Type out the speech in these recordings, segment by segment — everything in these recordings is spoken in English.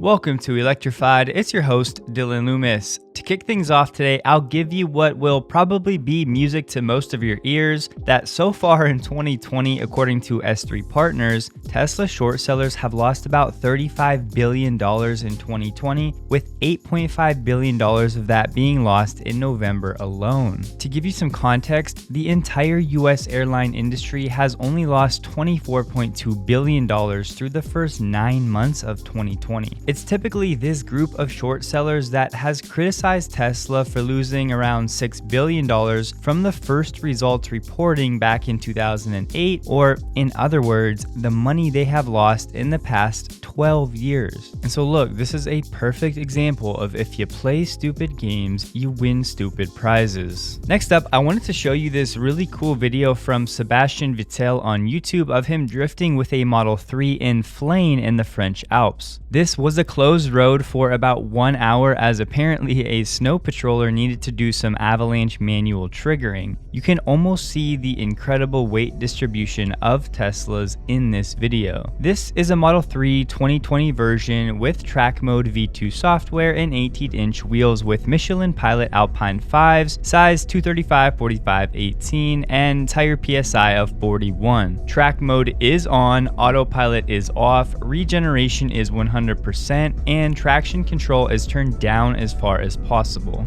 Welcome to Electrified. It's your host, Dylan Loomis. To kick things off today, I'll give you what will probably be music to most of your ears, that so far in 2020, according to S3 Partners, Tesla short sellers have lost about $35 billion in 2020, with $8.5 billion of that being lost in November alone. To give you some context, the entire US airline industry has only lost $24.2 billion through the first 9 months of 2020. It's typically this group of short sellers that has criticized Tesla for losing around $6 billion from the first results reporting back in 2008, or in other words, the money they have lost in the past 12 years. And so look, this is a perfect example of if you play stupid games, you win stupid prizes. Next up, I wanted to show you this really cool video from Sebastian Vittel on YouTube of him drifting with a Model 3 in Flaine in the French Alps. This was a closed road for about 1 hour as apparently a snow patroller needed to do some avalanche manual triggering. You can almost see the incredible weight distribution of Teslas in this video. This is a Model 3 2020 version with track mode V2 software and 18-inch wheels with Michelin Pilot Alpine 5s, size 235/45/18, and tire PSI of 41. Track mode is on, autopilot is off, regeneration is 100%, and traction control is turned down as far as possible.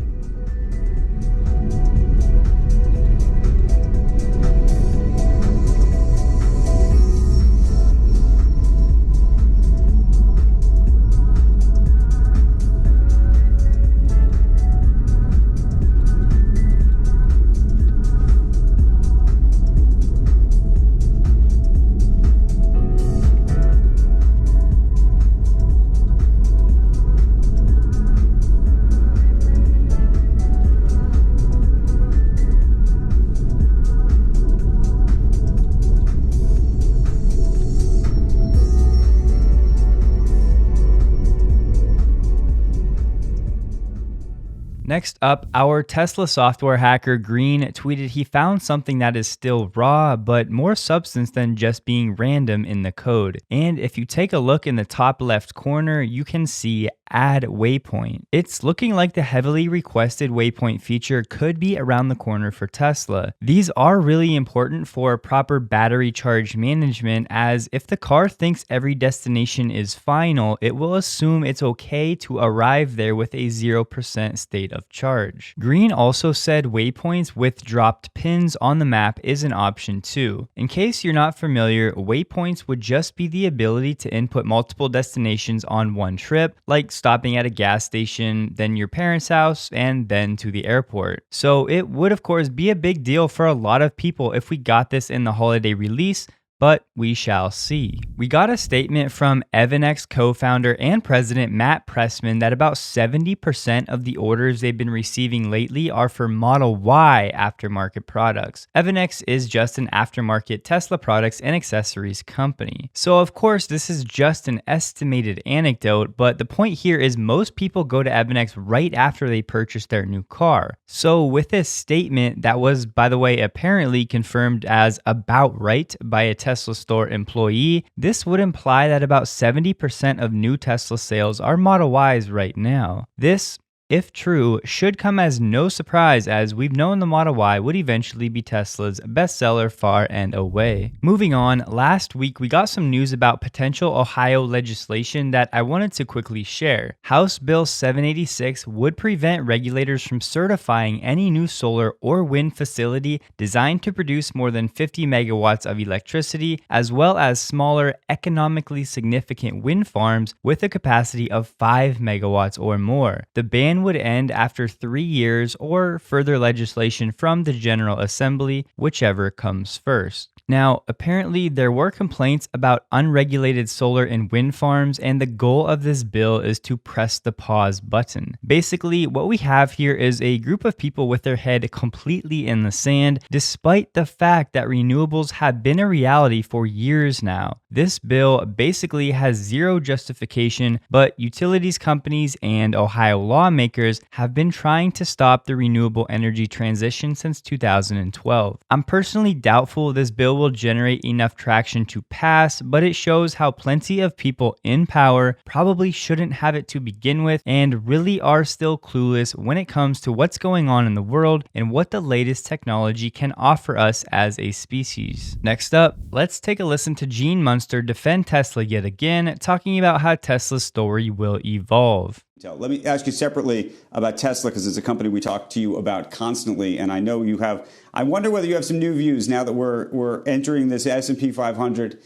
Next up, our Tesla software hacker Green tweeted he found something that is still raw, but more substance than just being random in the code. And if you take a look in the top left corner, you can see add waypoint. It's looking like the heavily requested waypoint feature could be around the corner for Tesla. These are really important for proper battery charge management, as if the car thinks every destination is final, it will assume it's okay to arrive there with a 0% state of charge. Green also said waypoints with dropped pins on the map is an option too. In case you're not familiar, waypoints would just be the ability to input multiple destinations on one trip, like stopping at a gas station, then your parents' house, and then to the airport. So it would of course be a big deal for a lot of people if we got this in the holiday release, but we shall see. We got a statement from EVANNEX co-founder and president Matt Pressman that about 70% of the orders they've been receiving lately are for Model Y aftermarket products. EVANNEX is just an aftermarket Tesla products and accessories company. So of course this is just an estimated anecdote, but the point here is most people go to EVANNEX right after they purchase their new car. So with this statement that was, by the way, apparently confirmed as about right by a Tesla store employee, this would imply that about 70% of new Tesla sales are Model Ys right now. This, if true, should come as no surprise, as we've known the Model Y would eventually be Tesla's bestseller far and away. Moving on, last week we got some news about potential Ohio legislation that I wanted to quickly share. House Bill 786 would prevent regulators from certifying any new solar or wind facility designed to produce more than 50 megawatts of electricity, as well as smaller, economically significant wind farms with a capacity of 5 megawatts or more. The ban would end after 3 years or further legislation from the General Assembly, whichever comes first. Now, apparently there were complaints about unregulated solar and wind farms, and the goal of this bill is to press the pause button. Basically, what we have here is a group of people with their head completely in the sand, despite the fact that renewables have been a reality for years now. This bill basically has zero justification, but utilities companies and Ohio lawmakers have been trying to stop the renewable energy transition since 2012. I'm personally doubtful this bill still will generate enough traction to pass, but it shows how plenty of people in power probably shouldn't have it to begin with and really are still clueless when it comes to what's going on in the world and what the latest technology can offer us as a species. Next up, let's take a listen to Gene Munster defend Tesla yet again, talking about how Tesla's story will evolve. Let me ask you separately about Tesla, because it's a company we talk to you about constantly, and I know you have. I wonder whether you have some new views now that we're entering this S&P 500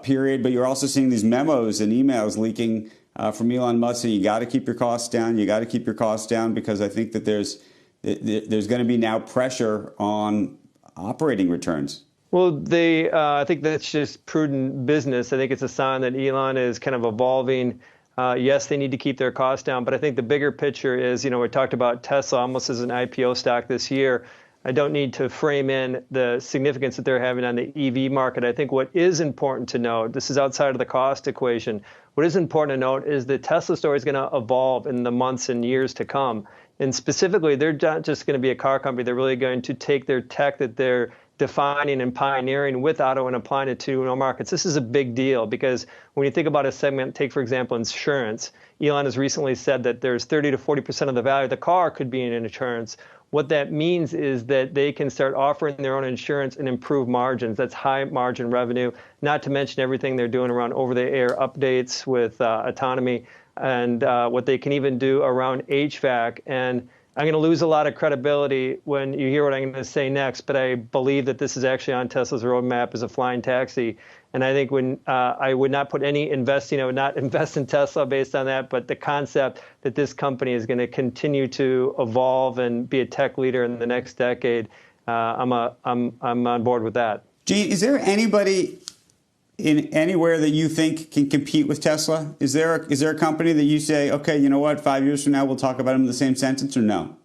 period, but you're also seeing these memos and emails leaking from Elon Musk saying you got to keep your costs down. You got to keep your costs down because I think that there's going to be now pressure on operating returns. Well, I think that's just prudent business. I think it's a sign that Elon is kind of evolving. Yes, they need to keep their costs down, but I think the bigger picture is, we talked about Tesla almost as an IPO stock this year. I don't need to frame in the significance that they're having on the EV market. I think what is important to note, this is outside of the cost equation, what is important to note is the Tesla story is going to evolve in the months and years to come. And specifically, they're not just going to be a car company. They're really going to take their tech that they're defining and pioneering with auto and applying it to markets. This is a big deal because when you think about a segment, take for example insurance. Elon has recently said that there's 30 to 40% of the value of the car could be in insurance. What that means is that they can start offering their own insurance and improve margins. That's high margin revenue, not to mention everything they're doing around over-the-air updates with autonomy and what they can even do around HVAC. And I'm going to lose a lot of credibility when you hear what I'm going to say next, but I believe that this is actually on Tesla's roadmap as a flying taxi. And I think when I would not put any investing, I would not invest in Tesla based on that, but the concept that this company is going to continue to evolve and be a tech leader in the next decade, I'm on board with that. Gene, is there anybody in anywhere that you think can compete with Tesla? Is there a company that you say, okay, you know what, 5 years from now we'll talk about them in the same sentence, or no?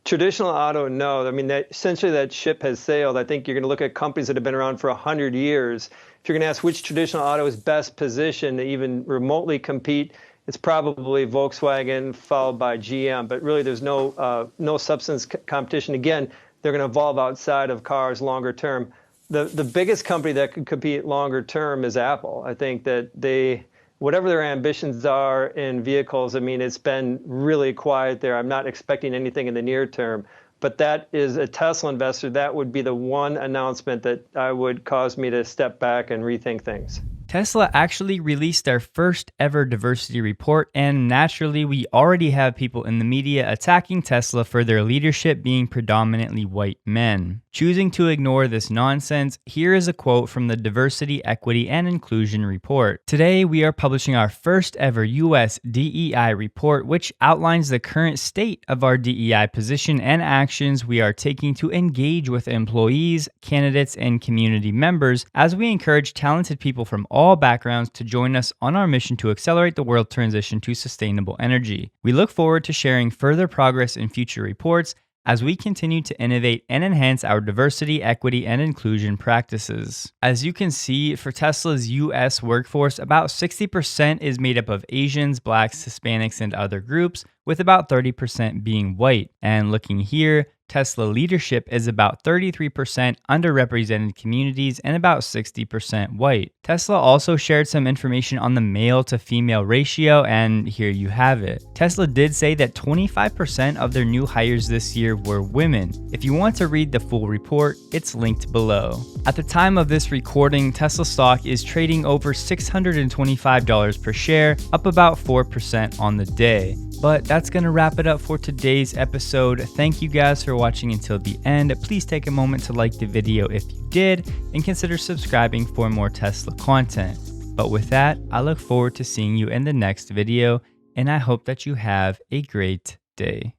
Traditional auto, no. I mean, essentially that ship has sailed. I think you're going to look at companies that have been around for 100 years. If you're going to ask which traditional auto is best positioned to even remotely compete, it's probably Volkswagen followed by GM. But really, there's no substance competition. Again, they're going to evolve outside of cars longer term. The biggest company that could compete longer term is Apple. I think that whatever their ambitions are in vehicles, I mean, it's been really quiet there. I'm not expecting anything in the near term. But that is a Tesla investor. That would be the one announcement that would cause me to step back and rethink things. Tesla actually released their first ever diversity report, and naturally we already have people in the media attacking Tesla for their leadership being predominantly white men. Choosing to ignore this nonsense, here is a quote from the Diversity, Equity, and Inclusion report. Today we are publishing our first ever US DEI report, which outlines the current state of our DEI position and actions we are taking to engage with employees, candidates, and community members as we encourage talented people from all backgrounds to join us on our mission to accelerate the world transition to sustainable energy. We look forward to sharing further progress in future reports as we continue to innovate and enhance our diversity, equity, and inclusion practices. As you can see, for Tesla's US workforce, about 60% is made up of Asians, Blacks, Hispanics, and other groups, with about 30% being white. And looking here, Tesla leadership is about 33% underrepresented communities and about 60% white. Tesla also shared some information on the male to female ratio, and here you have it. Tesla did say that 25% of their new hires this year were women. If you want to read the full report, it's linked below. At the time of this recording, Tesla stock is trading over $625 per share, up about 4% on the day. But that's going to wrap it up for today's episode. Thank you guys for watching until the end. Please take a moment to like the video if you did, and consider subscribing for more Tesla content. But with that, I look forward to seeing you in the next video, and I hope that you have a great day.